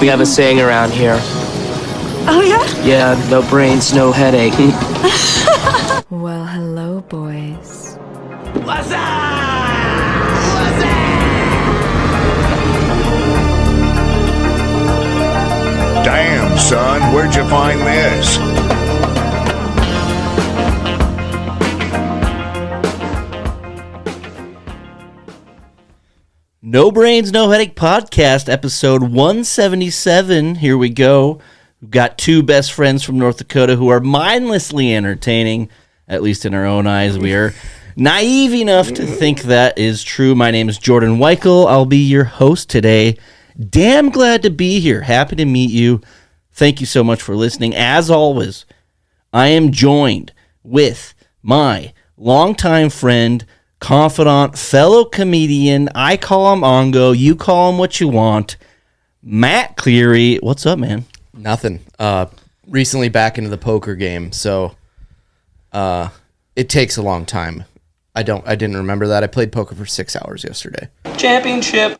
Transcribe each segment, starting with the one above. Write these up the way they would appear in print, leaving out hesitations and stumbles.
We have a saying around here. Oh, yeah? Yeah, no brains, no headache. Well, hello, boys. What's up? What's up? Damn, son, where'd you find this? No Brains, No Headache podcast, episode 177. Here we go. We've got two best friends from North Dakota who are mindlessly entertaining, at least in our own eyes. We are naive enough to think that is true. My name is Jordan Weichel. I'll be your host today. Damn glad to be here. Happy to meet you. Thank you so much for listening. As always, I am joined with my longtime friend, confidant, fellow comedian. I call him Ongo. You call him what you want. Matt Cleary. What's up, man? Nothing. Recently back into the poker game, so it takes a long time. I didn't remember that. I played poker for 6 hours yesterday. Championship.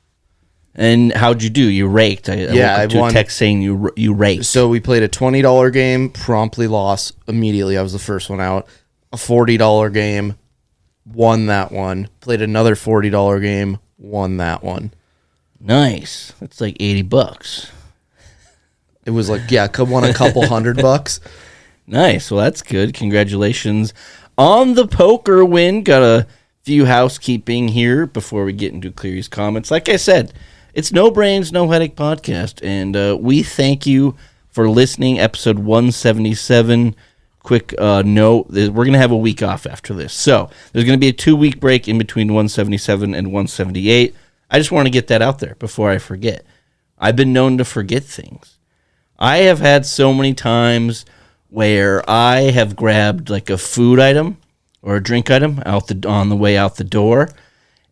And how'd you do? You raked. I woke up to a text saying you raked. So we played a $20 game, promptly lost immediately. I was the first one out. A $40 game, won that one. Played another $40 game, won that one. Nice. That's like $80. It was like, yeah, won a couple $100. Nice. Well, that's good. Congratulations on the poker win. Got a few housekeeping here before we get into Cleary's comments. Like I said, it's No Brains, No Headache podcast, and we thank you for listening. Episode 177. Quick note, we're going to have a week off after this. So there's going to be a 2-week break in between 177 and 178. I just want to get that out there before I forget. I've been known to forget things. I have had so many times where I have grabbed like a food item or a drink item on the way out the door,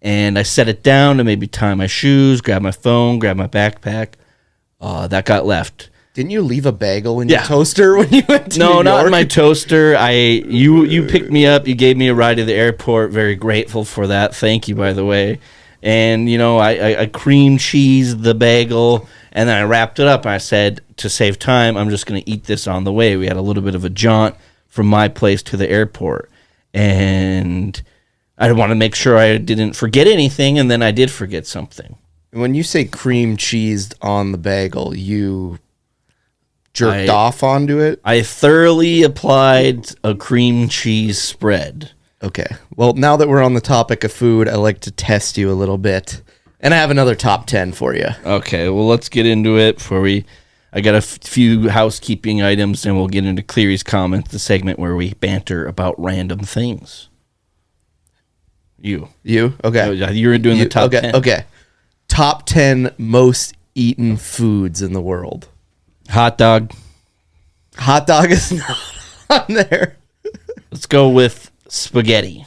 and I set it down to maybe tie my shoes, grab my phone, grab my backpack. That got left. Didn't you leave a bagel in your toaster when you went to New No, York? not in my toaster. You picked me up. You gave me a ride to the airport. Very grateful for that. Thank you, by the way. And, you know, I cream cheesed the bagel, and then I wrapped it up. And I said, to save time, I'm just going to eat this on the way. We had a little bit of a jaunt from my place to the airport. And I want to make sure I didn't forget anything, and then I did forget something. When you say cream cheesed on the bagel, you jerked off onto it? I thoroughly applied a cream cheese spread. Okay. Well, now that we're on the topic of food, I like to test you a little bit. And I have another top 10 for you. Okay, well, let's get into it before I got a few housekeeping items, and we'll get into Cleary's comments, the segment where we banter about random things. You? Okay. You're doing the top 10. Okay. Top 10 most eaten foods in the world. Hot dog. Hot dog is not on there. Let's go with spaghetti.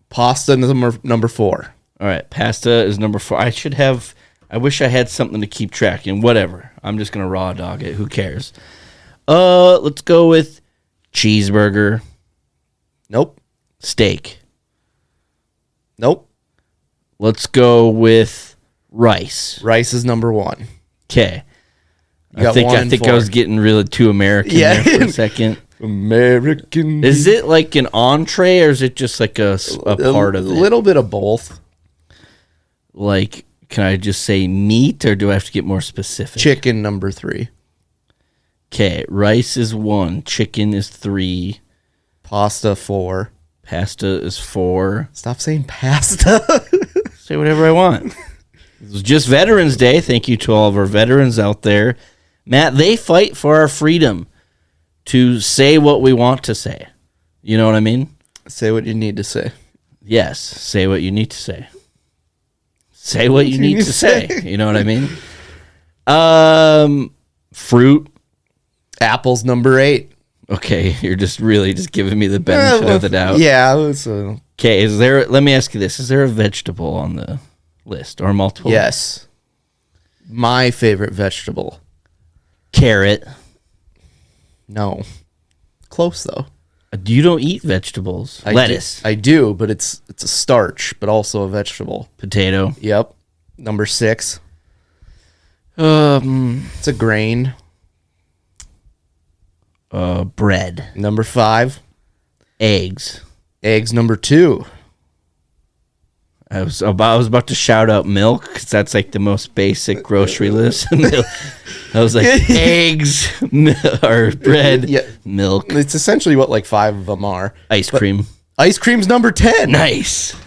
Pasta number 4. All right, pasta is number 4. I wish I had something to keep track in. Whatever. I'm just going to raw dog it. Who cares? Let's go with cheeseburger. Nope. Steak. Nope. Let's go with rice. Rice is number 1. Okay. I think I was getting really too American there for a second. American. Is it like an entree, or is it just like a part of it? A little bit of both. Like, can I just say meat, or do I have to get more specific? Chicken number 3. Okay, rice is 1. Chicken is 3. Pasta 4. Pasta is 4. Stop saying pasta. Say whatever I want. It was just Veterans Day. Thank you to all of our veterans out there. Matt, they fight for our freedom to say what we want to say. You know what I mean? Say what you need to say. Yes, say what you need to say. Say what you need to say. You know what I mean? Fruit. Apple's number 8. Okay, you're just really just giving me the benefit of the doubt. Yeah. Okay, let me ask you this. Is there a vegetable on the list or multiple? Yes. My favorite vegetable. Carrot. No. Close, though. You don't eat vegetables. Lettuce. I do, but it's a starch, but also a vegetable. Potato. Yep. Number 6. I'm It's a grain. Bread. Number 5. Eggs. Eggs. Number 2. I was about to shout out milk because that's like the most basic grocery list. I was like eggs or bread, milk. It's essentially what like 5 of them are. Ice cream. Ice cream's number 10. Nice.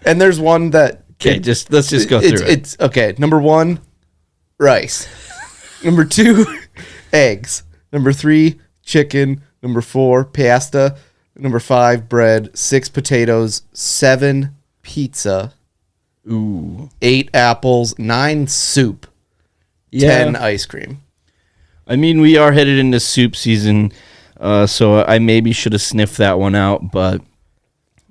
And there's one that okay. Let's just go through it. It's okay. Number 1, rice. Number 2, eggs. Number 3, chicken. Number 4, pasta. Number 5, bread. 6, potatoes. 7, pizza. Ooh. 8, apples. 9, soup. 10, ice cream. I mean, we are headed into soup season, so I maybe should have sniffed that one out, but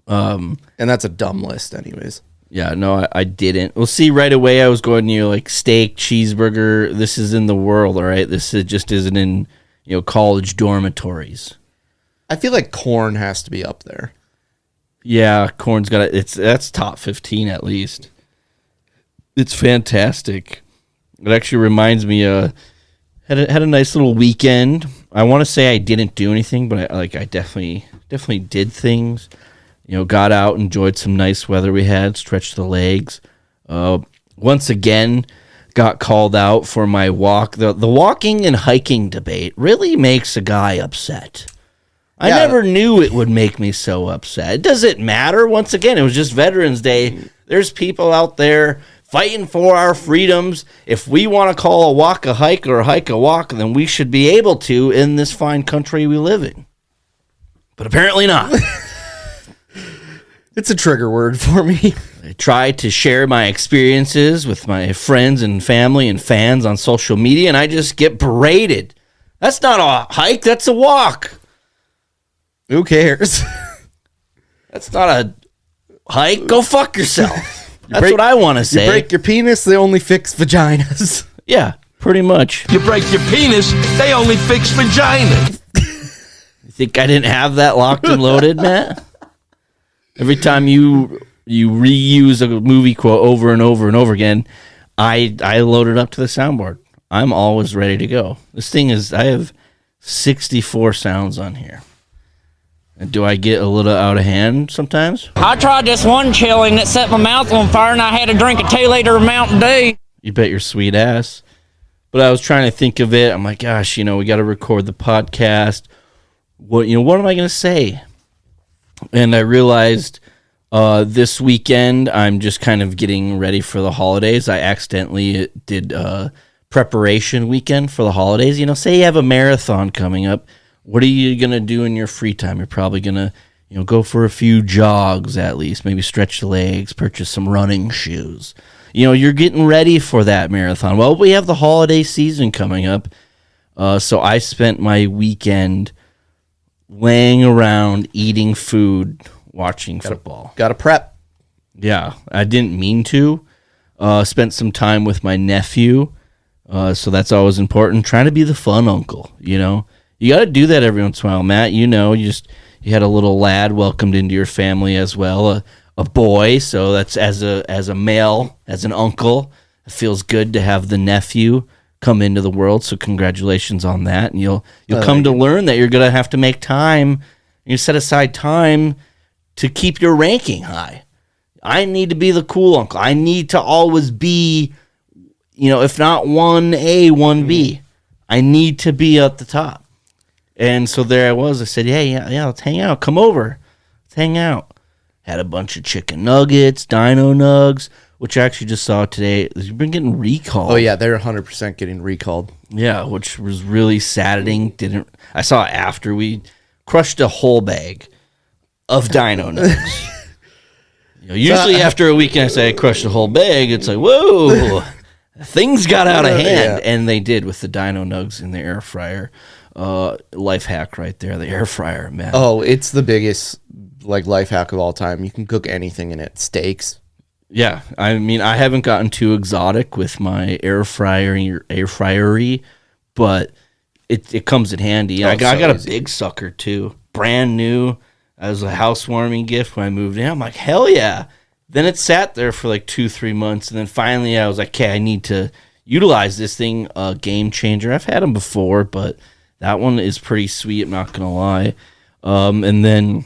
and that's a dumb list anyways. Yeah, no, I didn't. Well, see, right away I was going, like steak, cheeseburger. This is in the world, all right? Just isn't in, college dormitories. I feel like corn has to be up there. Yeah, corn's got that's top 15 at least. It's fantastic. It actually reminds me, had a nice little weekend. I want to say I didn't do anything, but I definitely did things. Got out, enjoyed some nice weather we had, stretched the legs. Once again, got called out for my walk. The walking and hiking debate really makes a guy upset. I never knew it would make me so upset. Does it matter? Once again, it was just Veterans Day. There's people out there fighting for our freedoms. If we want to call a walk a hike or a hike a walk, then we should be able to in this fine country we live in. But apparently not. It's a trigger word for me. I try to share my experiences with my friends and family and fans on social media, and I just get berated. That's not a hike, that's a walk. Who cares? That's not a hike. Go fuck yourself. That's what I want to say. You break your penis, they only fix vaginas. Yeah, pretty much. You break your penis, they only fix vagina. You think I didn't have that locked and loaded, Matt? Every time you reuse a movie quote over and over and over again, I load it up to the soundboard. I'm always ready to go. This thing I have 64 sounds on here. And do I get a little out of hand sometimes? I tried this one chili and it set my mouth on fire and I had to drink a 2-liter of Mountain Dew. You bet your sweet ass. But I was trying to think of it. I'm like, gosh, we got to record the podcast. What am I going to say? And I realized this weekend I'm just kind of getting ready for the holidays. I accidentally did preparation weekend for the holidays. Say you have a marathon coming up. What are you going to do in your free time? You're probably going to, go for a few jogs at least, maybe stretch the legs, purchase some running shoes. You're getting ready for that marathon. Well, we have the holiday season coming up. So I spent my weekend laying around, eating food, watching football. Got to prep. Yeah, I didn't mean to. Spent some time with my nephew. So that's always important. Trying to be the fun uncle, You got to do that every once in a while, Matt. You had a little lad welcomed into your family as well, a boy. So that's as a male, as an uncle, it feels good to have the nephew come into the world. So congratulations on that, and you'll come to learn that you're gonna have to make time. You set aside time to keep your ranking high. I need to be the cool uncle. I need to always be, if not 1A, 1B. I need to be at the top. And so there I was. I said, yeah, let's hang out. Come over. Let's hang out. Had a bunch of chicken nuggets, dino nugs, which I actually just saw today. You've been getting recalled. Oh, yeah, they're 100% getting recalled. Yeah, which was really saddening. I saw after we crushed a whole bag of dino nugs. Usually after a weekend I say I crushed a whole bag, it's like, whoa, things got out of hand. Yeah. And they did with the dino nugs in the air fryer. Life hack right there, the air fryer, man. Oh, it's the biggest life hack of all time. You can cook anything in it. Steaks. Yeah, I mean, I haven't gotten too exotic with my air fryery, but it comes in handy. I got a big sucker too, brand new. As a housewarming gift when I moved in. I'm like, hell yeah. Then it sat there for like 2-3 months, and then finally I was like, okay, I need to utilize this thing, Game Changer. I've had them before, but that one is pretty sweet. I'm not gonna lie. And then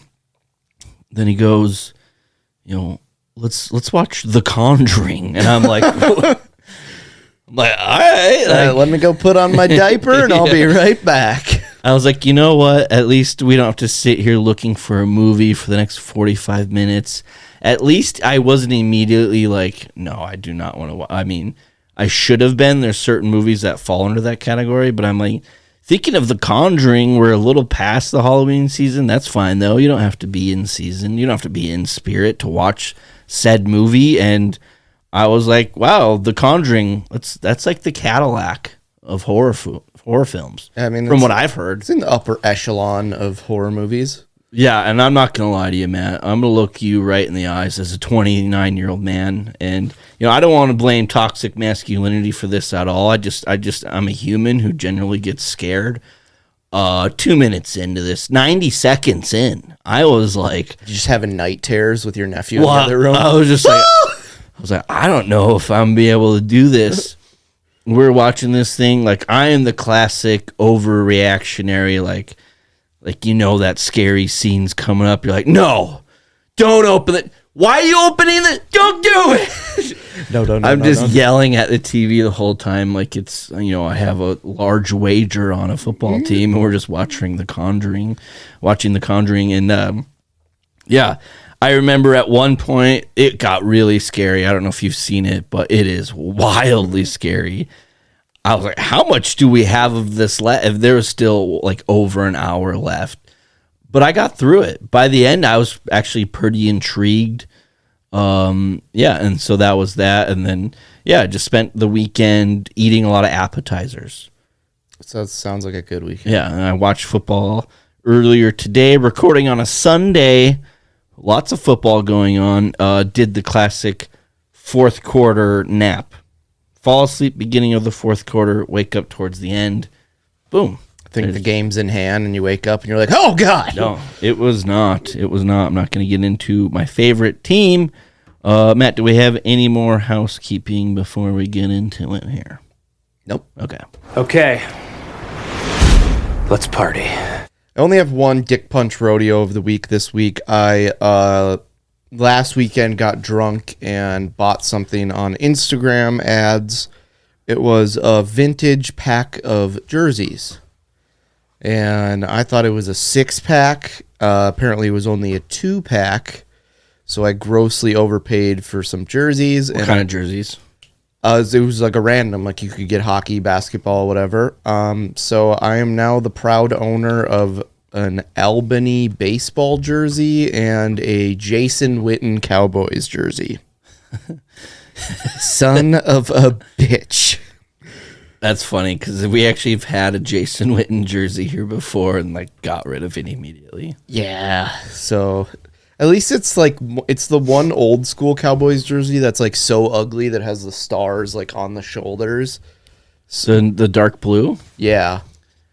he goes, let's watch The Conjuring, and I'm like, all right, let me go put on my diaper, and I'll be right back. I was like, you know what? At least we don't have to sit here looking for a movie for the next 45 minutes. At least I wasn't immediately like, no, I do not want to. I mean, I should have been. There's certain movies that fall under that category, but I'm like, thinking of The Conjuring, we're a little past the Halloween season. That's fine, though. You don't have to be in season. You don't have to be in spirit to watch said movie. And I was like, wow, The Conjuring, that's like the Cadillac of horror films. I mean, from what I've heard. It's in the upper echelon of horror movies. Yeah, and I'm not going to lie to you, Matt. I'm going to look you right in the eyes as a 29-year-old man. And, I don't want to blame toxic masculinity for this at all. I'm a human who generally gets scared. 2 minutes into this, 90 seconds in, I was like... You're just having night terrors with your nephew in the other room? I was just like, I don't know if I'm going to be able to do this. We're watching this thing, like, I am the classic overreactionary, like that scary scene's coming up. You're like, no, don't open it. Why are you opening it? Don't do it. No. I'm just yelling at the TV the whole time. Like it's, I have a large wager on a football team and we're just watching The Conjuring. And yeah, I remember at one point it got really scary. I don't know if you've seen it, but it is wildly scary. I was like, how much do we have of this left? If there was still like over an hour left. But I got through it. By the end, I was actually pretty intrigued. And so that was that. And then, I just spent the weekend eating a lot of appetizers. So it sounds like a good weekend. Yeah, and I watched football earlier today, recording on a Sunday. Lots of football going on. Did the classic fourth quarter nap. Fall asleep beginning of the fourth quarter, wake up towards the end. Boom. I think the game's in hand and you wake up and you're like, oh, God. No, it was not. I'm not going to get into my favorite team. Matt, do we have any more housekeeping before we get into it here? Nope. Okay. Let's party. I only have one Dick Punch Rodeo of the week this week. I last weekend got drunk and bought something on Instagram ads. It was a vintage pack of jerseys. And I thought it was a 6-pack. Apparently, it was only a 2-pack. So I grossly overpaid for some jerseys. What kind of jerseys? It was like a random, like you could get hockey, basketball, whatever. So I am now the proud owner of an Albany baseball jersey and a Jason Witten Cowboys jersey. Son of a bitch. That's funny because we actually have had a Jason Witten jersey here before and got rid of it immediately. Yeah. So at least it's the one old school Cowboys jersey that's so ugly that has the stars on the shoulders. So the dark blue? Yeah.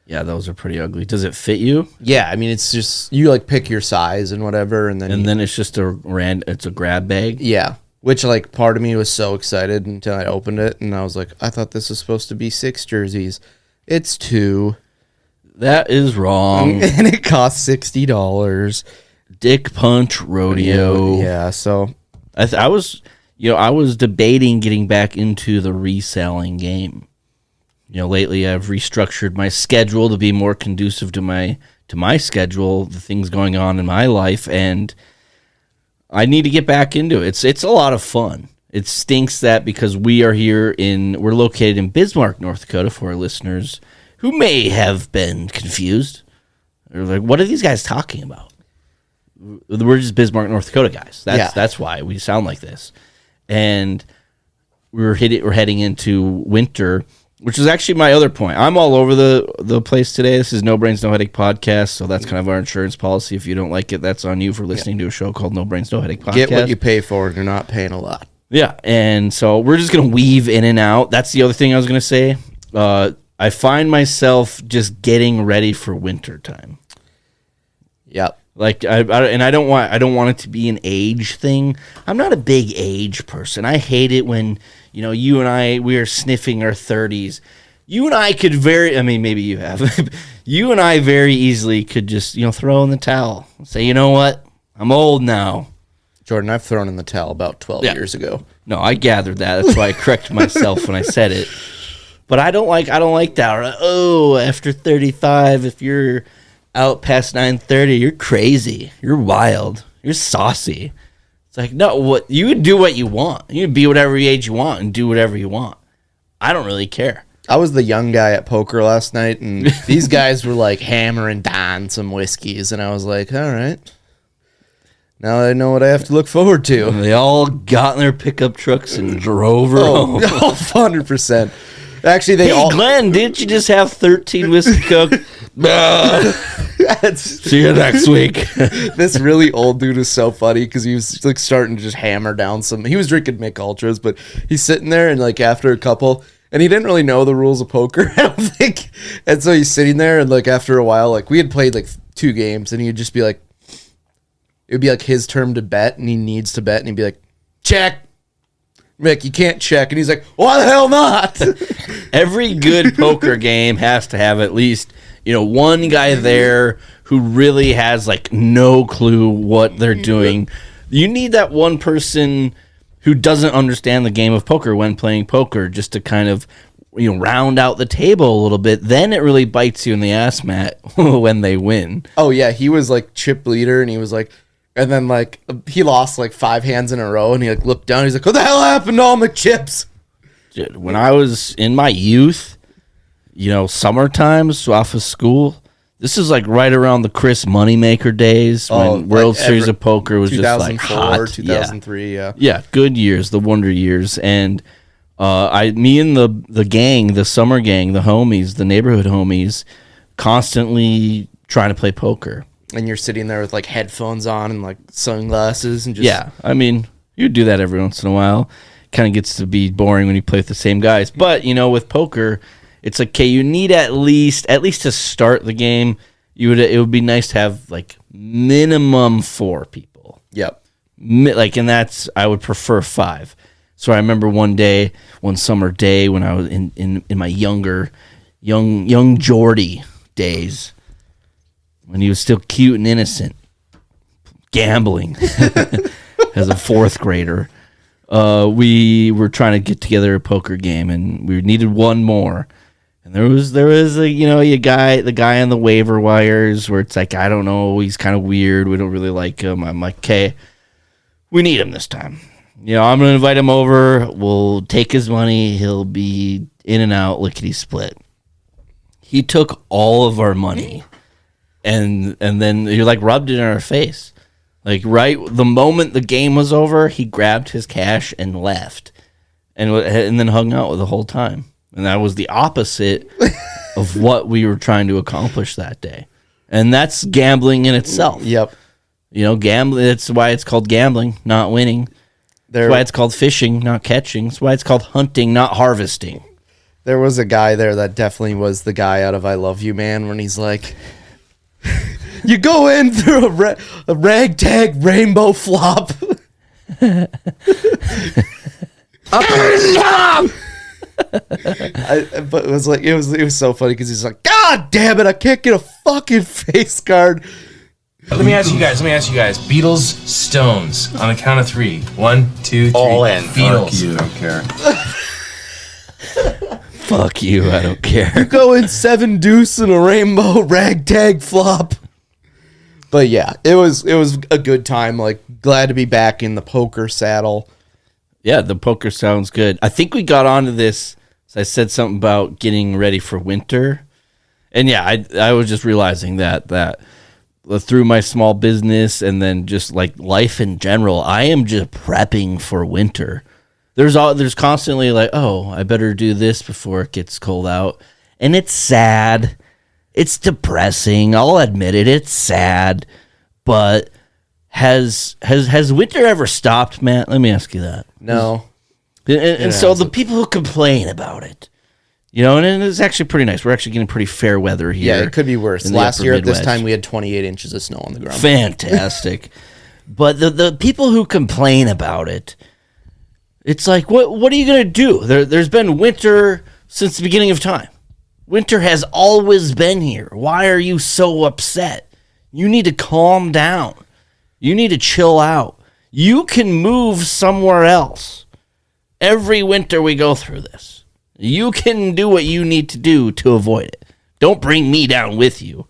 Yeah, those are pretty ugly. Does it fit you? Yeah, I mean it's just you pick your size and whatever and then it's just it's a grab bag. Yeah. Which, part of me was so excited until I opened it, and I was like, I thought this was supposed to be 6 jerseys. It's 2. That is wrong. And it cost $60. Dick Punch Rodeo. Yeah, so... I was debating getting back into the reselling game. Lately I've restructured my schedule to be more conducive to my schedule, the things going on in my life, and... I need to get back into it. It's a lot of fun. It stinks that because we're located in Bismarck, North Dakota, for our listeners who may have been confused. They're like, what are these guys talking about? We're just Bismarck, North Dakota guys. That's why we sound like this. And we're heading into winter, which is actually my other point. I'm all over the place today. This is No Brains, No Headache podcast, so that's kind of our insurance policy. If you don't like it, that's on you for listening to a show called No Brains, No Headache podcast. Get what you pay for, and you're not paying a lot. Yeah, and so we're just going to weave in and out. That's the other thing I was going to say. I find myself just getting ready for winter time. Yep. Like I don't want it to be an age thing. I'm not a big age person. I hate it when, you and I, we are sniffing our 30s. You and I could maybe you have. You and I very easily could just, throw in the towel. Say, you know what? I'm old now. Jordan, I've thrown in the towel about 12 years ago. No, I gathered that. That's why I corrected myself when I said it. But I don't like that. Oh, after 35, if you're out past 9:30, you're crazy. You're wild. You're saucy. It's like, no, what you can do what you want. You can be whatever age you want and do whatever you want. I don't really care. I was the young guy at poker last night, and these guys were like hammering down some whiskeys, and I was like, all right. Now I know what I have to look forward to. And they all got in their pickup trucks and drove her home. 100%. Actually, Glenn, didn't you just have 13 whiskey coke? See you next week. This really old dude is so funny because he was like starting to just hammer down some. He was drinking Mick Ultras, but he's sitting there and like after a couple, and he didn't really know the rules of poker, I don't think. And so he's sitting there, and like after a while, like we had played like 2 games, and he'd just be like, it would be like his turn to bet, and he needs to bet, and he'd be like, check. Mick, you can't check. And he's like, why the hell not? Every good poker game has to have at least, one guy there who really has like no clue what they're doing. You need that one person who doesn't understand the game of poker when playing poker just to kind of, round out the table a little bit. Then it really bites you in the ass, Matt, when they win. Oh, yeah. He was like chip leader, and he was like, and then, like, he lost, like, 5 hands in a row, and he, like, looked down. He's like, what the hell happened to all my chips? Dude, when I was in my youth, summer times off of school, this is, like, right around the Chris Moneymaker days when World Series of Poker was just, like, hot. 2003, yeah. Yeah, good years, the wonder years. And me and the gang, the summer gang, the homies, the neighborhood homies, constantly trying to play poker. And you're sitting there with like headphones on and like sunglasses and just you do that every once in a while. Kind of gets to be boring when you play with the same guys. But with poker, it's like, okay, you need at least to start the game. It would be nice to have like minimum 4 people. Yep. And that's I would prefer 5. So I remember one summer day when I was in my young Geordie days. When he was still cute and innocent, gambling as a 4th grader, we were trying to get together a poker game, and we needed one more. And there was the guy on the waiver wires where it's like, I don't know, he's kind of weird. We don't really like him. I'm like, okay, we need him this time. I'm gonna invite him over. We'll take his money. He'll be in and out lickety split. He took all of our money. And then you're like rubbed it in our face. Like right the moment the game was over, he grabbed his cash and left. And then hung out the whole time. And that was the opposite of what we were trying to accomplish that day. And that's gambling in itself. Yep. Gambling, that's why it's called gambling, not winning. That's why it's called fishing, not catching. That's why it's called hunting, not harvesting. There was a guy there that definitely was the guy out of I Love You, Man, when he's like, you go in through a ragtag rainbow flop. But it was like it was so funny because he's like, God damn it, I can't get a fucking face card. Let me ask you guys. Beatles, Stones. On the count of 3. 1, 2, 3. All in. Beatles. Fuck you. I don't care. Fuck you, I don't care. You go in 7 deuce and a rainbow ragtag flop. But yeah, it was a good time. Like, glad to be back in the poker saddle. Yeah, the poker sounds good. I think we got onto this. So I said something about getting ready for winter. And yeah, I was just realizing that through my small business and then just like life in general, I am just prepping for winter. There's constantly like, oh, I better do this before it gets cold out. And it's sad. It's depressing. I'll admit it. It's sad. But has winter ever stopped, Matt? Let me ask you that. No. And so the people who complain about it, You know, and it's actually pretty nice. We're actually getting pretty fair weather here. Yeah, it could be worse. in the Last upper year at this Midwest. time, we had 28 inches of snow on the ground. Fantastic. But the people who complain about it, it's like, what are you going to do? There's been winter since the beginning of time. Winter has always been here. Why are you so upset? You need to calm down. You need to chill out. You can move somewhere else. Every winter we go through this. You can do what you need to do to avoid it. Don't bring me down with you.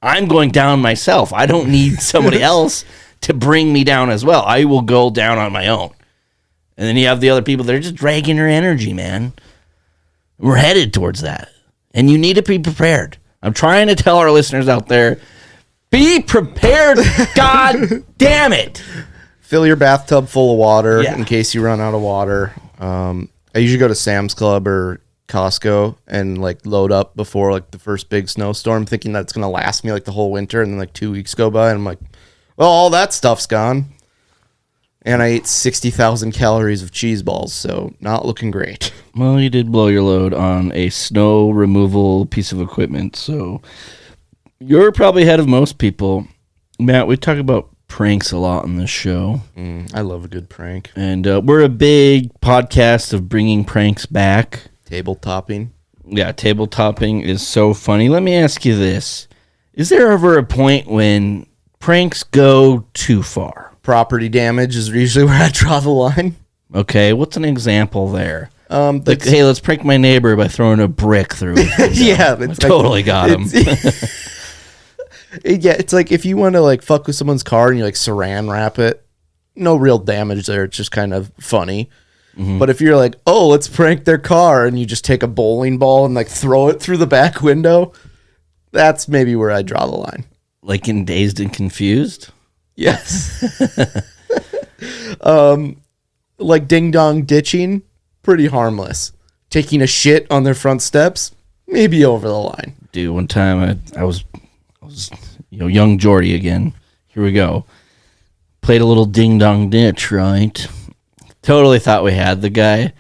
I'm going down myself. I don't need somebody else to bring me down as well. I will go down on my own. And then you have the other people that are just dragging your energy, man. We're headed towards that. And you need to be prepared. I'm trying to tell our listeners out there, be prepared. God damn it. Fill your bathtub full of water in case you run out of water. I usually go to Sam's Club or Costco and like load up before like the first big snowstorm, thinking that it's gonna last me like the whole winter, and then like 2 weeks go by and I'm like, well, all that stuff's gone. And I ate 60,000 calories of cheese balls, so not looking great. Well, you did blow your load on a snow removal piece of equipment, so you're probably ahead of most people. Matt, we talk about pranks a lot on this show. I love a good prank. And we're a big podcast of bringing pranks back. Table topping. Yeah, table topping is so funny. Let me ask you this. Is there ever a point when pranks go too far? Property damage is usually where I draw the line. Okay, what's an example there? Like, hey, let's prank my neighbor by throwing a brick through his window. Yeah, I totally got him. Yeah, it's like if you want to like fuck with someone's car and you like saran wrap it, no real damage there. It's just kind of funny. Mm-hmm. But if you're like, oh, let's prank their car, and you just take a bowling ball and like throw it through the back window, that's maybe where I draw the line. Like in Dazed and Confused? Yes. Like ding dong ditching, pretty harmless. Taking a shit on their front steps, maybe over the line. Dude, one time I was young Jordy again. Here we go. Played a little ding dong ditch, right? Totally thought we had the guy.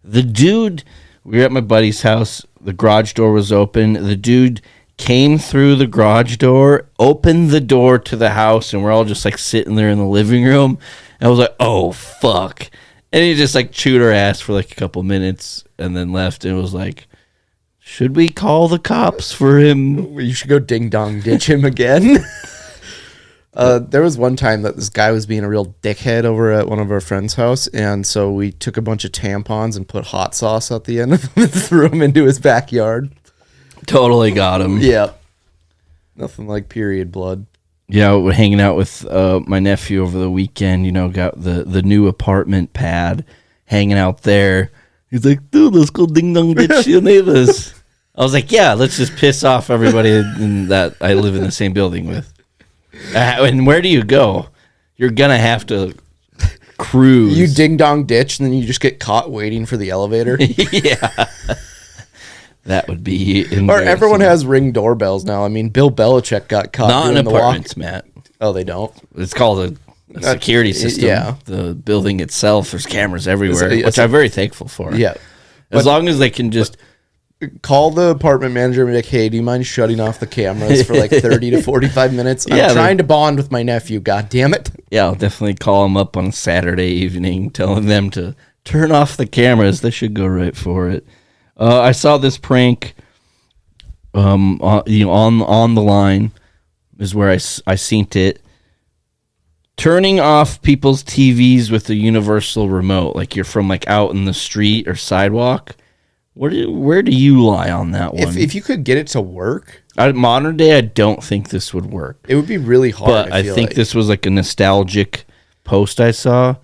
The dude, we were at my buddy's house. The garage door was open. The dude came through the garage door, opened the door to the house, and we're all just like sitting there in the living room. And I was like, oh, fuck. And he just like chewed our ass for like a couple minutes and then left and was like, should we call the cops for him? You should go ding dong ditch him again. There was one time that this guy was being a real dickhead over at one of our friends' house, and so we took a bunch of tampons and put hot sauce at the end of them and threw them into his backyard. Totally got him. Yeah. Nothing like period blood. Yeah, we're hanging out with my nephew over the weekend, got the new apartment pad hanging out there. He's like, dude, let's go ding dong ditch your neighbors. I was like, yeah, let's just piss off everybody that I live in the same building with. And where do you go? You're going to have to cruise. You ding dong ditch, and then you just get caught waiting for the elevator. Yeah. That would be embarrassing. Or everyone has Ring doorbells now. I mean, Bill Belichick got caught Not in doing the apartments, walk. Matt. Oh, they don't? It's called a security system. Yeah. The building itself, there's cameras everywhere, which I'm very thankful for. Yeah. As long as they can just call the apartment manager and be like, hey, do you mind shutting off the cameras for like 30 to 45 minutes? I'm trying to bond with my nephew. God damn it. Yeah, I'll definitely call them up on a Saturday evening, telling them to turn off the cameras. They should go right for it. I saw this prank on the line is where I seen it. Turning off people's TVs with a universal remote, like you're from like out in the street or sidewalk. Where do you lie on that one? If you could get it to work, modern day, I don't think this would work. It would be really hard. But I think this was like a nostalgic post I saw.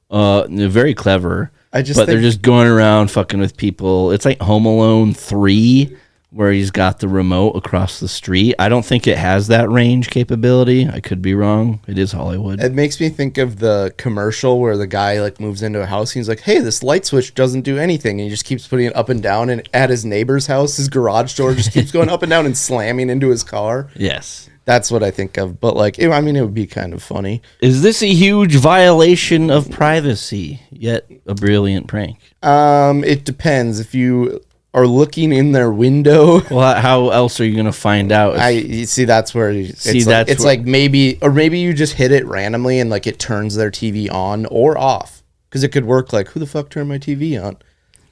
Very clever. They're just going around fucking with people. It's like Home Alone 3, where he's got the remote across the street. I don't think it has that range capability. I could be wrong. It is Hollywood. It makes me think of the commercial where the guy like moves into a house and he's like, hey, this light switch doesn't do anything. And he just keeps putting it up and down. And at his neighbor's house, his garage door just keeps going up and down and slamming into his car. Yes. That's what I think of. But like, it would be kind of funny. Is this a huge violation of privacy, yet a brilliant prank? It depends. If you are looking in their window. Well, how else are you gonna find out? You see, that's where it's like maybe you just hit it randomly and like it turns their TV on or off, because it could work like, who the fuck turned my TV on?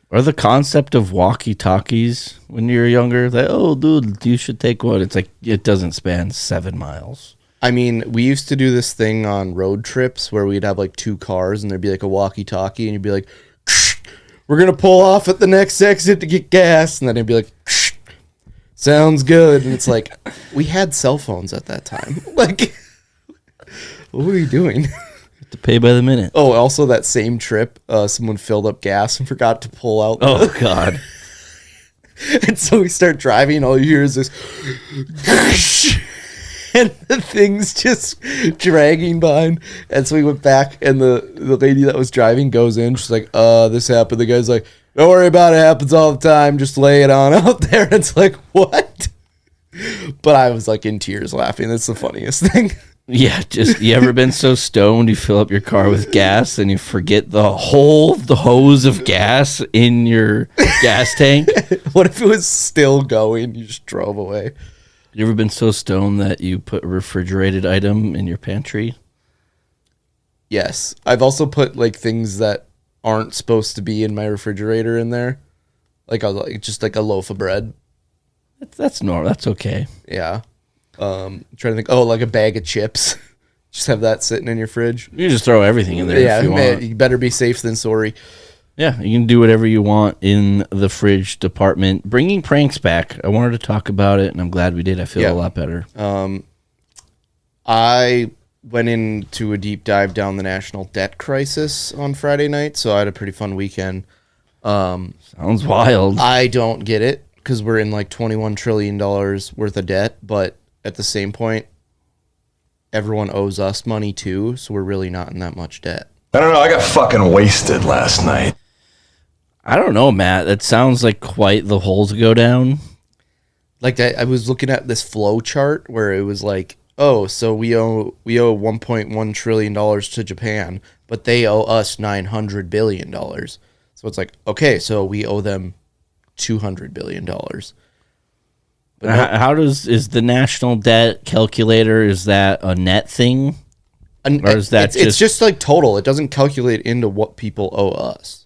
Or the concept of walkie-talkies when you're younger, that, oh, dude, you should take one. It's like, it doesn't span 7 miles. I mean, we used to do this thing on road trips where we'd have like 2 cars and there'd be like a walkie-talkie and you'd be like, we're going to pull off at the next exit to get gas. And then it'd be like, sounds good. And it's like, we had cell phones at that time. Like, what were you doing? To pay by the minute. Oh, also that same trip, someone filled up gas and forgot to pull out. Oh, God. And so we start driving, and all you hear is this, and the thing's just dragging behind. And so we went back, and the lady that was driving goes in. She's like, this happened. The guy's like, don't worry about it. It happens all the time. Just lay it on out there. And it's like, what? But I was like in tears laughing. That's the funniest thing. Yeah, just, you ever been so stoned you fill up your car with gas and you forget the hose of gas in your gas tank? What if it was still going? You just drove away. You ever been so stoned that you put a refrigerated item in your pantry? Yes. I've also put like things that aren't supposed to be in my refrigerator in there. Just like a loaf of bread. That's normal. That's okay. Yeah. Trying to think. Oh, like a bag of chips. Just have that sitting in your fridge. You just throw everything in there. Yeah, if you want. You better be safe than sorry. Yeah, you can do whatever you want in the fridge department. Bringing pranks back. I wanted to talk about it, and I'm glad we did. I feel a lot better. I went into a deep dive down the national debt crisis on Friday night, so I had a pretty fun weekend. Sounds wild. I don't get it, because we're in like $21 trillion worth of debt, but at the same point, everyone owes us money too, so we're really not in that much debt. I don't know. I got fucking wasted last night. I don't know, Matt. That sounds like quite the hole to go down. Like that, I was looking at this flow chart where it was like, oh, so we owe $1.1 trillion to Japan, but they owe us $900 billion. So it's like, okay, so we owe them $200 billion. But how is the national debt calculator, is that a net thing? Or is that it's just like total. It doesn't calculate into what people owe us.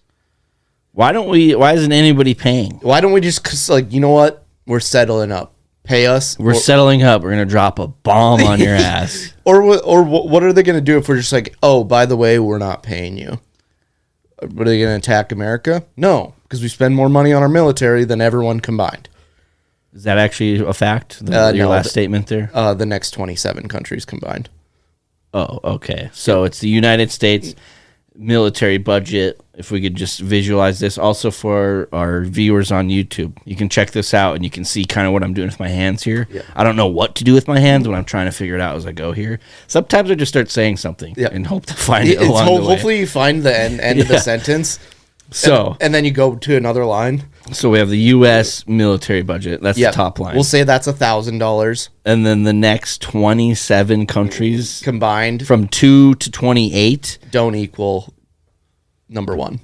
Why isn't anybody paying? Why don't we just, 'cause like, you know what? We're settling up. Pay us. We're settling up. We're going to drop a bomb on your ass. Or what are they going to do if we're just like, oh, by the way, we're not paying you? Are they going to attack America? No, because we spend more money on our military than everyone combined. Is that actually a fact? Your last statement there? The next 27 countries combined. Oh, okay. So it's the United States military budget. If we could just visualize this, also for our viewers on YouTube, you can check this out and you can see kind of what I'm doing with my hands here. Yeah. I don't know what to do with my hands, but I'm trying to figure it out as I go here. Sometimes I just start saying something and hope to find it along the way. Hopefully you find the end of the sentence. So and then you go to another line. So we have the U.S. military budget. That's the top line. We'll say that's $1,000. And then the next 27 countries combined from 2 to 28 don't equal number 1.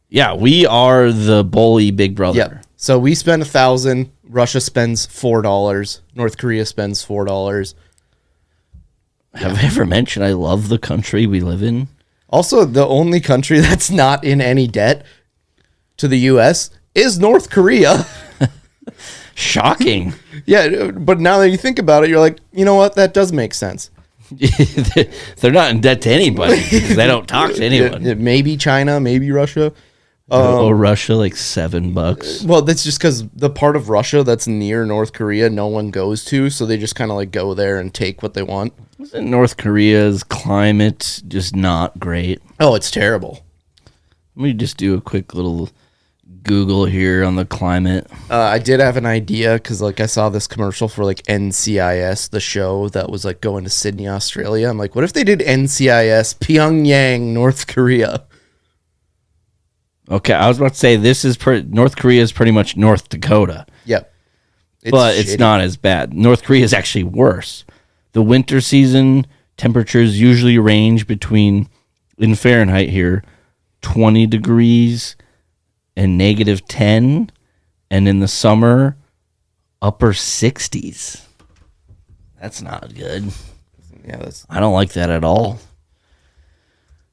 Yeah, we are the bully big brother. Yep. So we spend $1,000. Russia spends $4. North Korea spends $4. Have I ever mentioned I love the country we live in? Also, the only country that's not in any debt to the U.S. is North Korea. Shocking. Yeah, but now that you think about it, you're like, you know what? That does make sense. They're not in debt to anybody because they don't talk to anyone. Maybe China, maybe Russia. Russia, like $7. Well, that's just because the part of Russia that's near North Korea, no one goes to, so they just kind of like go there and take what they want. Isn't North Korea's climate just not great? Oh, it's terrible. Let me just do a quick little Google here on the climate. I did have an idea because like I saw this commercial for like NCIS, the show that was like going to Sydney, Australia. I'm like, what if they did NCIS Pyongyang, North Korea? Okay, I was about to say this is North Korea is pretty much North Dakota. Yep. But it's not as bad. North Korea is actually worse. The winter season temperatures usually range between, in Fahrenheit here, 20 degrees and -10, and in the summer, upper 60s. That's not good. Yeah, I don't like that at all.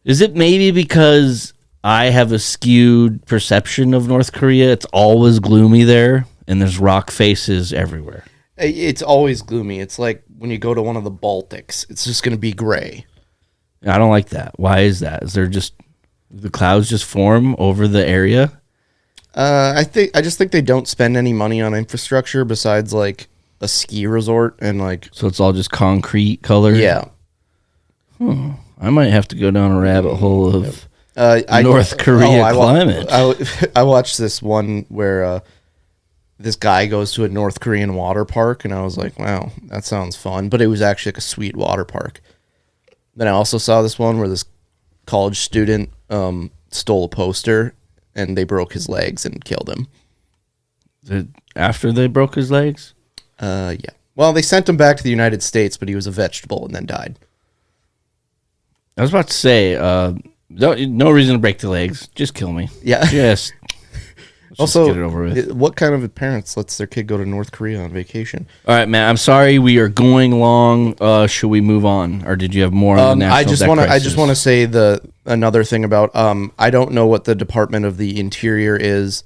Is it maybe because I have a skewed perception of North Korea? It's always gloomy there, and there's rock faces everywhere. It's always gloomy. It's like when you go to one of the Baltics, it's just going to be gray. I don't like that. Why is that? Is there just the clouds just form over the area? I just think they don't spend any money on infrastructure besides like a ski resort and like. So it's all just concrete color. Yeah. I might have to go down a rabbit hole of North I Korea climate. I watched this one where this guy goes to a North Korean water park, and I was like, wow, that sounds fun. But it was actually like a sweet water park. Then I also saw this one where this college student stole a poster, and they broke his legs and killed him. After they broke his legs? Yeah. Well, they sent him back to the United States, but he was a vegetable and then died. I was about to say, no reason to break the legs. Just kill me. Yeah. Just also, get it over with. What kind of parents lets their kid go to North Korea on vacation? All right, man. I'm sorry we are going long. Should we move on, or did you have more on the national I just want to say another thing about I don't know what the Department of the Interior is,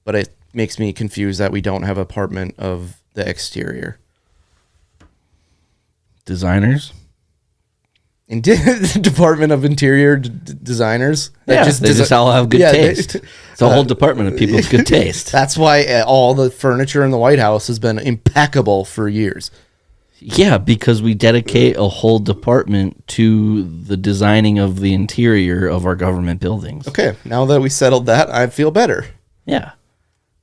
but it makes me confused that we don't have a Department of the Exterior. Designers. Department of Interior designers. They just all have good taste. It's a whole department of people with good taste. That's why all the furniture in the White House has been impeccable for years. Yeah, because we dedicate a whole department to the designing of the interior of our government buildings. Okay, now that we settled that, I feel better. Yeah.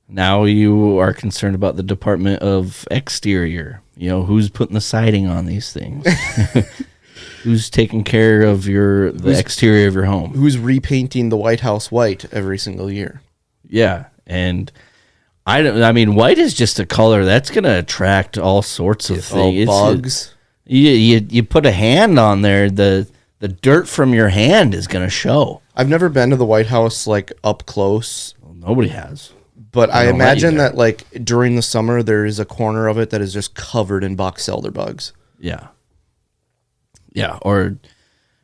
Now you are concerned about the Department of Exterior. You know, who's putting the siding on these things? Who's taking care of the exterior of your home? Who's repainting the White House white every single year? Yeah, and I mean, white is just a color that's going to attract all sorts of things. Bugs. You put a hand on there, the dirt from your hand is going to show. I've never been to the White House like up close. Well, nobody has. But I imagine that like during the summer there is a corner of it that is just covered in box elder bugs. Yeah. Yeah, or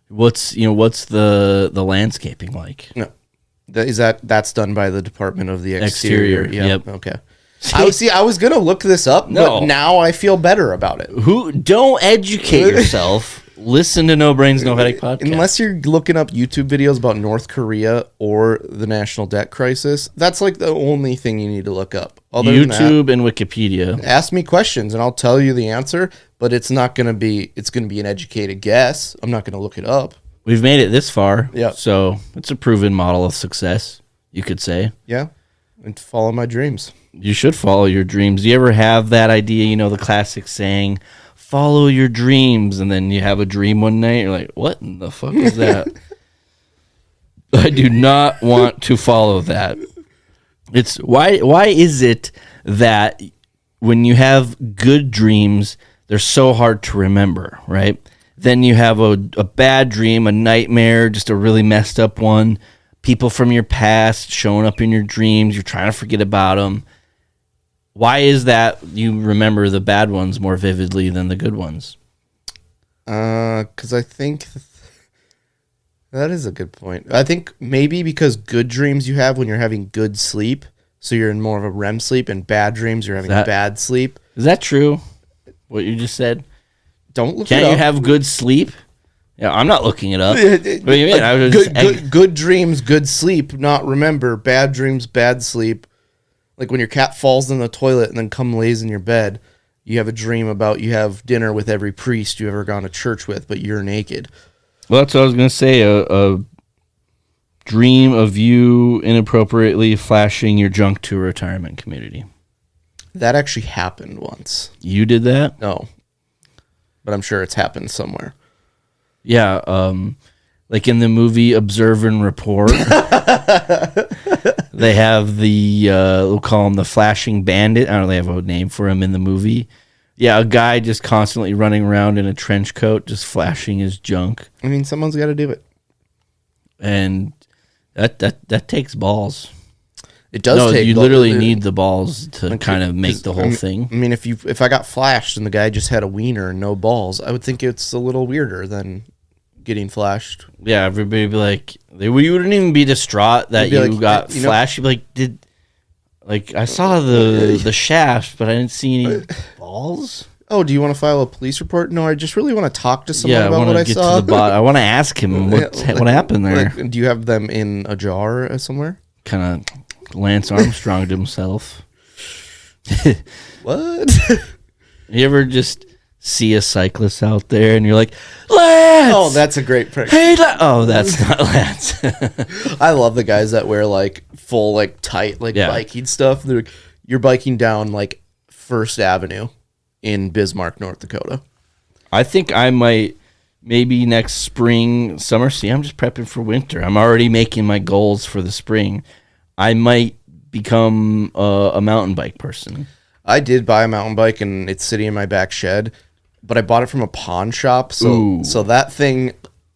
what's the landscaping like? No. That's done by the Department of the Exterior. Yep. Okay. I was gonna look this up, but now I feel better about it. Don't educate yourself. Listen to No Brains, No Headache podcast. Unless you're looking up YouTube videos about North Korea or the national debt crisis, that's like the only thing you need to look up. Other YouTube and Wikipedia. Ask me questions and I'll tell you the answer, but it's not going to be, it's going to be an educated guess. I'm not going to look it up. We've made it this far. Yeah. So it's a proven model of success, you could say. Yeah. And follow my dreams. You should follow your dreams. Do you ever have that idea, the classic saying, follow your dreams, and then you have a dream one night, you're like, what in the fuck is that? I do not want to follow that. It's why is it that when you have good dreams, they're so hard to remember, right? Then you have a bad dream, a nightmare, just a really messed up one, people from your past showing up in your dreams, you're trying to forget about them. Why is that you remember the bad ones more vividly than the good ones? Because I think that is a good point. I think maybe because good dreams you have when you're having good sleep, so you're in more of a REM sleep, and bad dreams you're having bad sleep. Is that true? What you just said? Don't look it up. Can't you have good sleep? Yeah, I'm not looking it up. What do you mean? Good dreams, good sleep, not remember. Bad dreams, bad sleep. Like when your cat falls in the toilet and then lays in your bed, you have a dream about you have dinner with every priest you ever gone to church with, but you're naked. Well, that's what I was going to say. A dream of you inappropriately flashing your junk to a retirement community. That actually happened once. You did that? No. But I'm sure it's happened somewhere. Yeah, like in the movie Observe and Report, they have we'll call him the Flashing Bandit. I don't know, they have a name for him in the movie. Yeah, a guy just constantly running around in a trench coat, just flashing his junk. I mean, someone's got to do it. And that takes balls. It does No, take. you literally need the balls to kind of make the whole thing. I mean, if I got flashed and the guy just had a wiener and no balls, I would think it's a little weirder than getting flashed. Yeah, everybody would be like, you wouldn't even be distraught that you got flashed. You'd be like, I saw the shaft, but I didn't see any balls. Oh, do you want to file a police report? No, I just really want to talk to someone about what I get saw. To the I want to ask him what happened there. Do you have them in a jar somewhere? Kind of Lance Armstronged himself. What? You ever just see a cyclist out there and you're like, Lance! Oh, that's a great prank. Hey, oh, that's not Lance. I love the guys that wear like full, like tight, like biking stuff. They're like, you're biking down like First Avenue in Bismarck, North Dakota. I think I might, maybe next spring, summer. See, I'm just prepping for winter. I'm already making my goals for the spring. I might become a mountain bike person. I did buy a mountain bike and it's sitting in my back shed, but I bought it from a pawn shop. So that thing,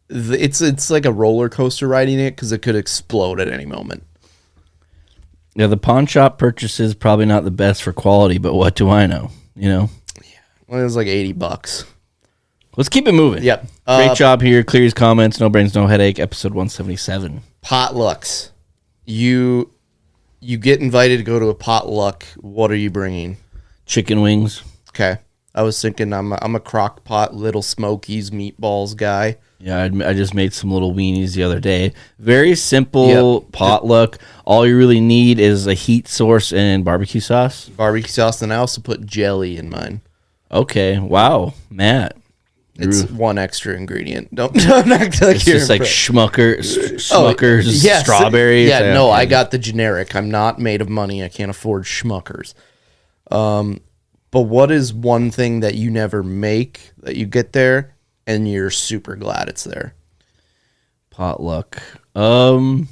it's like a roller coaster riding it because it could explode at any moment. Yeah, the pawn shop purchase is probably not the best for quality, but what do I know? You know? Well, it was like $80. Let's keep it moving. Yep. Great job here. Clear's comments. No brains, no headache. Episode 177. Potlucks. You get invited to go to a potluck. What are you bringing? Chicken wings. Okay. I was thinking I'm a crock pot Little Smokies meatballs guy. Yeah, I just made some little weenies the other day. Very simple potluck. All you really need is a heat source and barbecue sauce. Barbecue sauce, and I also put jelly in mine. Okay. Wow, Matt. It's one extra ingredient. Don't act like it's just like Smucker's strawberries. Yeah, no, I got the generic. I'm not made of money. I can't afford Schmuckers. But what is one thing that you never make that you get there and you're super glad it's there? Potluck. I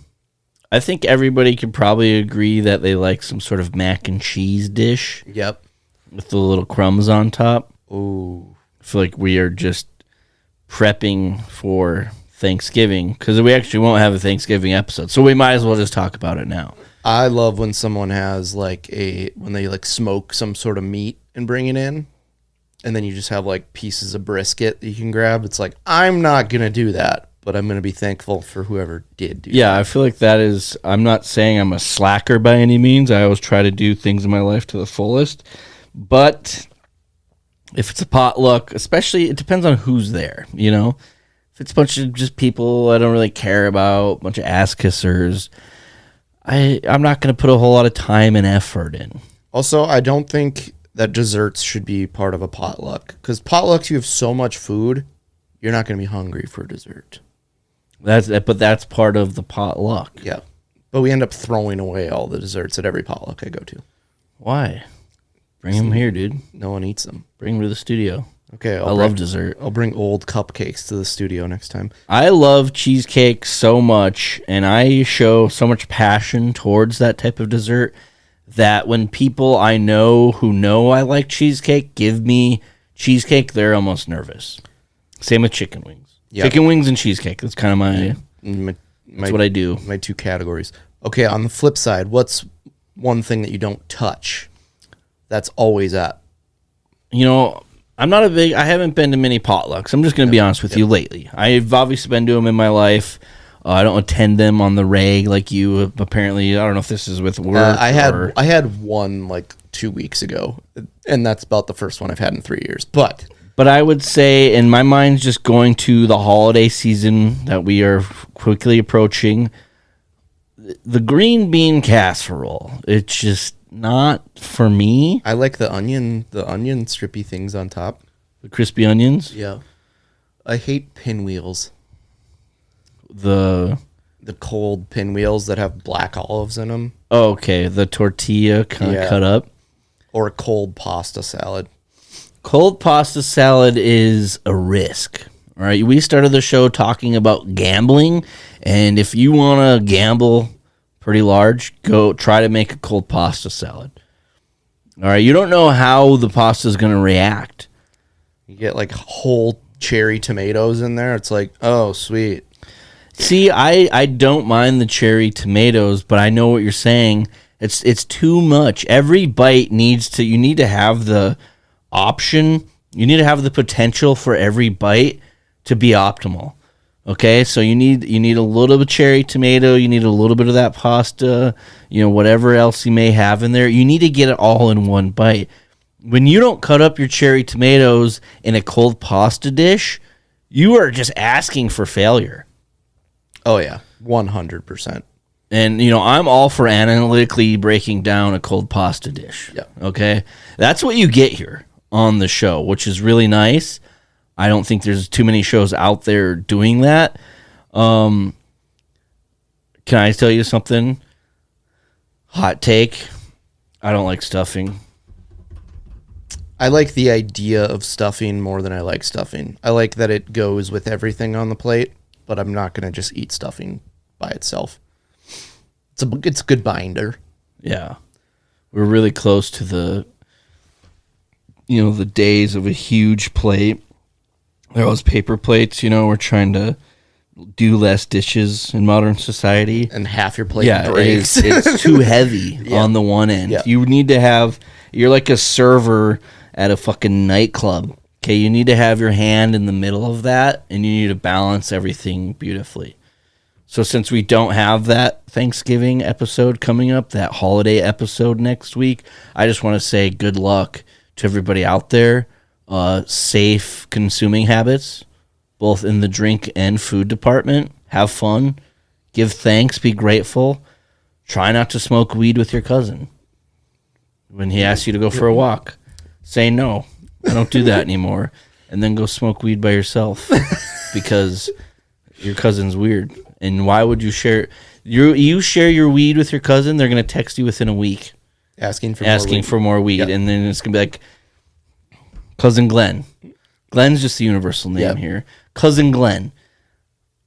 think everybody could probably agree that they like some sort of mac and cheese dish. Yep. With the little crumbs on top. Ooh. I feel like we are just prepping for Thanksgiving because we actually won't have a Thanksgiving episode, so we might as well just talk about it now. I love when someone has when they smoke some sort of meat and bring it in, and then you just have like pieces of brisket that you can grab. It's like, I'm not gonna do that, but I'm gonna be thankful for whoever did do that. Yeah, I feel like that is. I'm not saying I'm a slacker by any means. I always try to do things in my life to the fullest, but if it's a potluck, especially, it depends on who's there, you know? If it's a bunch of just people I don't really care about, a bunch of ass kissers, I'm not going to put a whole lot of time and effort in. Also, I don't think that desserts should be part of a potluck. Because potlucks, you have so much food, you're not going to be hungry for dessert. But that's part of the potluck. Yeah. But we end up throwing away all the desserts at every potluck I go to. Why? Bring them here, dude. No one eats them. Bring them to the studio. Okay, I love dessert. I'll bring old cupcakes to the studio next time. I love cheesecake so much, and I show so much passion towards that type of dessert that when people I know who know I like cheesecake give me cheesecake, they're almost nervous. Same with chicken wings. Yep. Chicken wings and cheesecake. That's kind of that's what I do. My two categories. Okay, on the flip side, what's one thing that you don't touch that's always at? You know, I haven't been to many potlucks. I'm just going to be honest with you lately. I've obviously been to them in my life. I don't attend them on the reg like you. Apparently, I don't know if this is with work. I had one like 2 weeks ago, and that's about the first one I've had in 3 years. But I would say, in my mind, just going to the holiday season that we are quickly approaching, the green bean casserole. It's just not for me. I like the onion strippy things on top. The crispy onions? Yeah. I hate pinwheels. The cold pinwheels that have black olives in them. Oh, okay. The tortilla kind of cut up. Or a cold pasta salad. Cold pasta salad is a risk. All right. We started the show talking about gambling. And if you want to gamble pretty large, go try to make a cold pasta salad. All right. You don't know how the pasta is going to react. You get like whole cherry tomatoes in there. It's like, oh, sweet. See, I don't mind the cherry tomatoes, but I know what you're saying. It's too much. Every bite you need to have the option. You need to have the potential for every bite to be optimal. Okay, so you need a little bit of cherry tomato, you need a little bit of that pasta, whatever else you may have in there. You need to get it all in one bite. When you don't cut up your cherry tomatoes in a cold pasta dish, you are just asking for failure. Oh yeah, 100%. And I'm all for analytically breaking down a cold pasta dish. Yeah. Okay, that's what you get here on the show, which is really nice. I don't think there's too many shows out there doing that. Can I tell you something? Hot take. I don't like stuffing. I like the idea of stuffing more than I like stuffing. I like that it goes with everything on the plate, but I'm not going to just eat stuffing by itself. It's a good binder. Yeah. We're really close to the days of a huge plate. There was paper plates, we're trying to do less dishes in modern society. And half your plate breaks. It's too heavy on the one end. Yeah. You need to you're like a server at a fucking nightclub. Okay, you need to have your hand in the middle of that, and you need to balance everything beautifully. So since we don't have that Thanksgiving episode coming up, that holiday episode next week, I just want to say good luck to everybody out there. Safe consuming habits, both in the drink and food department. Have fun. Give thanks. Be grateful. Try not to smoke weed with your cousin. When he asks you to go for a walk, say no. I don't do that anymore. And then go smoke weed by yourself because your cousin's weird. And why would you share? You share your weed with your cousin, they're going to text you within a week. Asking for more weed. Yep. And then it's going to be like, Cousin Glenn. Glenn's just the universal name here. Cousin Glenn,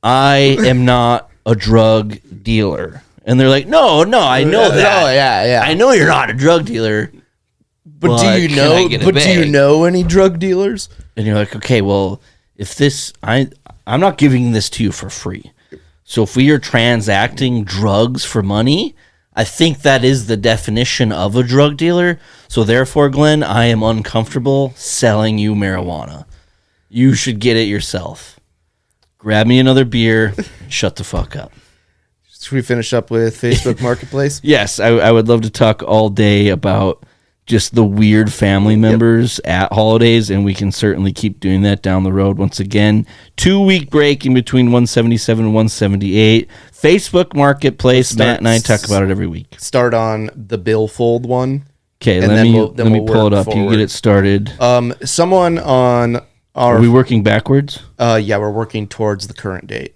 I am not a drug dealer. And they're like, no, I know that. Oh, yeah. I know you're not a drug dealer. But do you know any drug dealers? And you're like, okay, well, if this, I'm not giving this to you for free. So if we are transacting drugs for money, I think that is the definition of a drug dealer. So therefore, Glenn, I am uncomfortable selling you marijuana. You should get it yourself. Grab me another beer. Shut the fuck up. Should we finish up with Facebook Marketplace? Yes, I would love to talk all day about just the weird family members at holidays, and we can certainly keep doing that down the road. Once again, 2-week break in between 177 and 178. Facebook Marketplace. Matt and I talk about it every week. Start on the billfold one. Okay, let me pull it up. Forward. You get it started. Someone on our... Are we working backwards? Yeah, we're working towards the current date.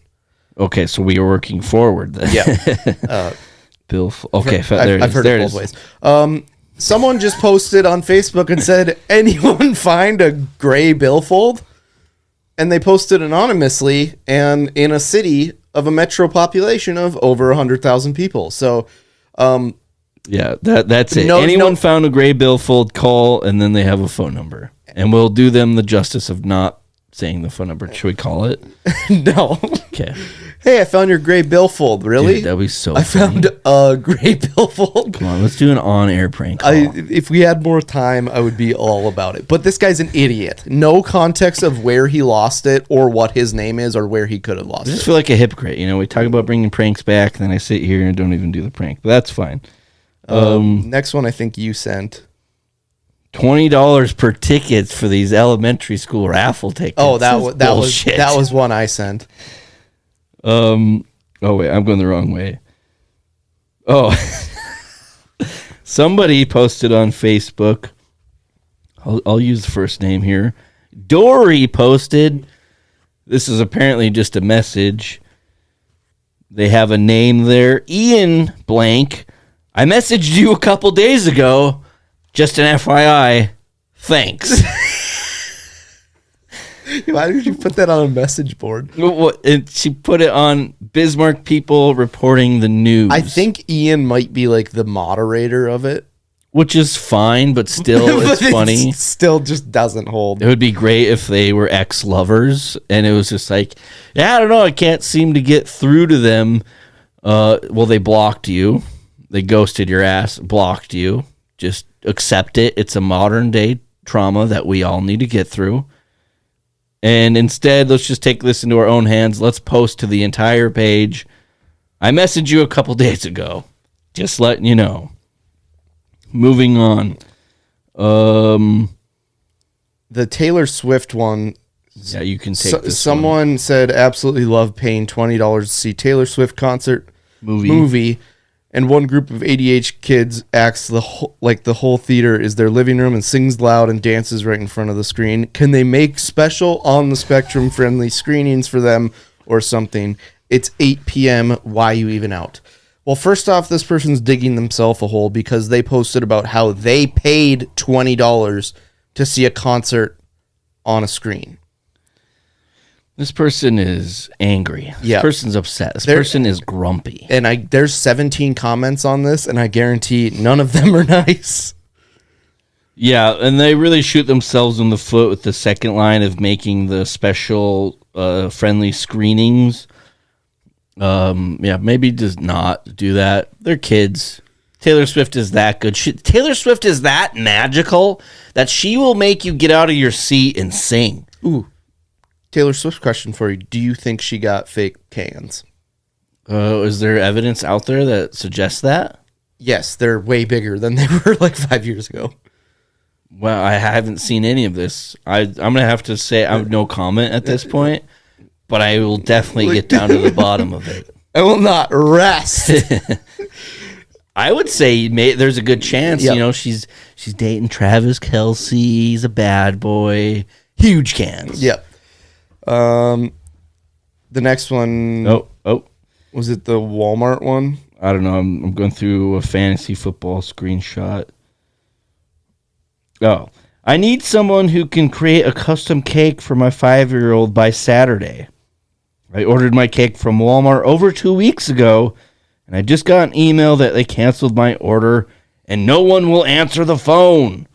Okay, so we are working forward then. Yeah. Okay, there it is. I've heard it both ways. Someone just posted on Facebook and said, anyone find a gray billfold? And they posted anonymously and in a city of a metro population of over 100,000 people. So, yeah, that's it. Anyone found a gray billfold, call, and then they have a phone number. And we'll do them the justice of not saying the phone number. Should we call it? No. Okay. Hey, I found your gray billfold. Really? Dude, that'd be so I funny. found a gray billfold. Come on, let's do an on-air prank call. If we had more time, I would be all about it. But this guy's an idiot. No context of where he lost it or what his name is or where he could have lost it. I just feel like a hypocrite. We talk about bringing pranks back, and then I sit here and don't even do the prank. But that's fine. Next one I think you sent. $20 per tickets for these elementary school raffle tickets. Oh, that was one I sent. Oh wait, I'm going the wrong way. Oh, somebody posted on Facebook. I'll use the first name here. Dory posted. This is apparently just a message. They have a name there. Ian blank. I messaged you a couple days ago. Just an FYI. Thanks. Why did you put that on a message board? She put it on Bismarck People Reporting the News. I think Ian might be like the moderator of it. Which is fine, but still it's funny. It still just doesn't hold. It would be great if they were ex-lovers and it was just like, yeah, I don't know, I can't seem to get through to them. Well, they blocked you. They ghosted your ass, blocked you. Just accept it. It's a modern day trauma that we all need to get through. And instead, let's just take this into our own hands. Let's post to the entire page. I messaged you a couple days ago. Just letting you know. Moving on. The Taylor Swift one. Yeah, you can take this someone one. said absolutely love paying $20 to see Taylor Swift concert movie. And one group of ADH kids acts the whole theater is their living room and sings loud and dances right in front of the screen. Can they make special on the spectrum friendly screenings for them or something? It's 8 p.m. Why you even out? Well, first off, this person's digging themselves a hole because they posted about how they paid $20 to see a concert on a screen. This person is angry. This person's upset. This person is grumpy. And there's 17 comments on this, and I guarantee none of them are nice. Yeah, and they really shoot themselves in the foot with the second line of making the special friendly screenings. Maybe just not do that. They're kids. Taylor Swift is that good. Taylor Swift is that magical that she will make you get out of your seat and sing. Ooh. Taylor Swift question for you. Do you think she got fake cans? Is there evidence out there that suggests that? Yes, they're way bigger than they were like 5 years ago. Well, I haven't seen any of this. I'm going to have to say I have no comment at this point, but I will definitely get down to the bottom of it. I will not rest. I would say there's a good chance, she's dating Travis Kelce. He's a bad boy. Huge cans. Yep. The next one. Oh. Was it the Walmart one? I don't know. I'm going through a fantasy football screenshot. Oh. I need someone who can create a custom cake for my 5-year-old by Saturday. I ordered my cake from Walmart over 2 weeks ago, and I just got an email that they canceled my order, and no one will answer the phone.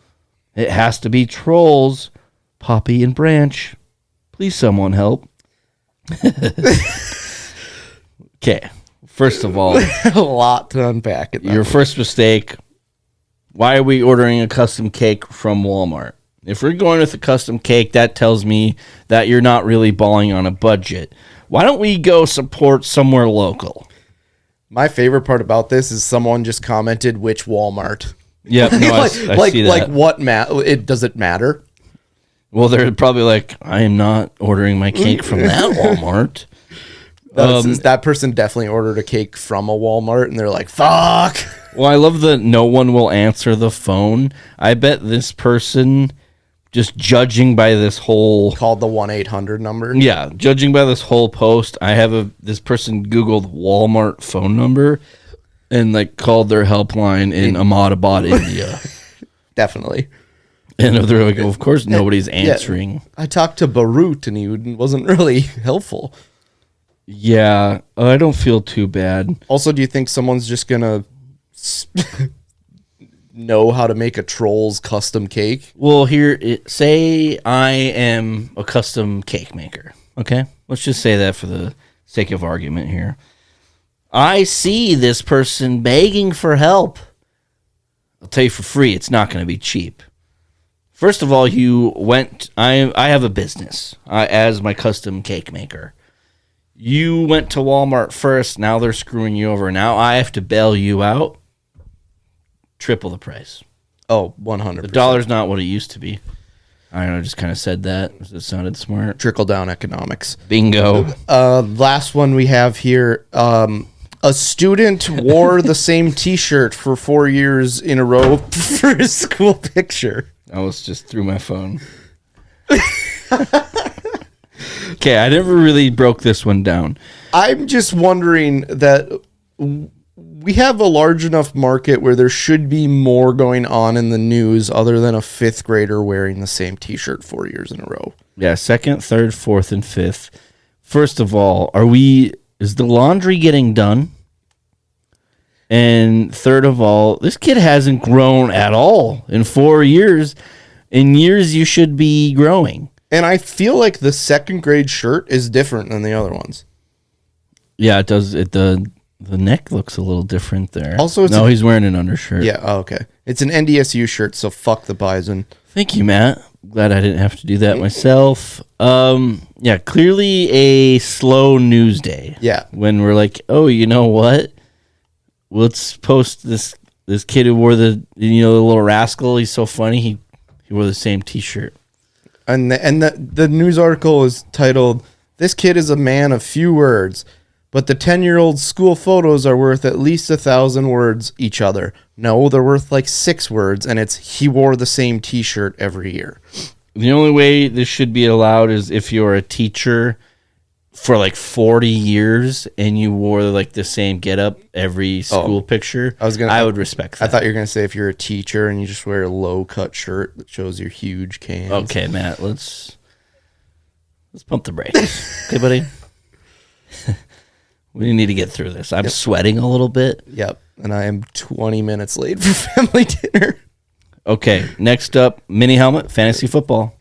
It has to be trolls, Poppy and Branch. Please, someone help. Okay. First of all, a lot to unpack. Your first mistake. Why are we ordering a custom cake from Walmart? If we're going with a custom cake, that tells me that you're not really balling on a budget. Why don't we go support somewhere local? My favorite part about this is someone just commented which Walmart. Yep, no, I see that. Like what does it matter? Well, they're probably like, I am not ordering my cake from that Walmart. That person definitely ordered a cake from a Walmart, and they're like, fuck. Well, I love that no one will answer the phone. I bet this person, just judging by this whole... Called the 1-800 number? Yeah, judging by this whole post, I have this person Googled Walmart phone number and called their helpline in Ahmedabad, India. Definitely. And they're like, of course nobody's answering. Yeah. I talked to Barut, and he wasn't really helpful. Yeah, I don't feel too bad. Also, do you think someone's just going to know how to make a troll's custom cake? Well, say I am a custom cake maker. Okay? Let's just say that for the sake of argument here. I see this person begging for help. I'll tell you for free, it's not going to be cheap. First of all, I have a business as my custom cake maker. You went to Walmart first. Now they're screwing you over. Now I have to bail you out. Triple the price. Oh, 100%. The dollar's not what it used to be. I don't know. I just kind of said that. It sounded smart. Trickle down economics. Bingo. Last one we have here. A student wore the same T-shirt for 4 years in a row for his school picture. I was just through my phone. Okay, I never really broke this one down. I'm just wondering that we have a large enough market where there should be more going on in the news other than a 5th grader wearing the same T-shirt 4 years in a row. Yeah, 2nd, 3rd, 4th, and 5th. First of all, is the laundry getting done? And third of all, this kid hasn't grown at all in 4 years. In years, you should be growing. And I feel like the 2nd grade shirt is different than the other ones. Yeah, it does. The The neck looks a little different there. Also, it's he's wearing an undershirt. Yeah, oh, okay. It's an NDSU shirt, so fuck the Bison. Thank you, Matt. Glad I didn't have to do that myself. Yeah, clearly a slow news day. Yeah. When we're like, oh, you know what? Let's post this kid who wore the little rascal. He's so funny. He wore the same T-shirt. And the news article is titled, "This kid is a man of few words, but the 10-year-old school photos are worth at least 1,000 words each other." No, they're worth like 6 words, and it's he wore the same T-shirt every year. The only way this should be allowed is if you're a teacher for like 40 years and you wore like the same getup every school picture. I would respect that. I thought you were gonna say if you're a teacher and you just wear a low cut shirt that shows your huge cans. Okay, Matt, let's pump the brakes. Okay, buddy. We need to get through this. I'm sweating a little bit. Yep. And I am 20 minutes late for family dinner. Okay, next up, mini helmet, fantasy football.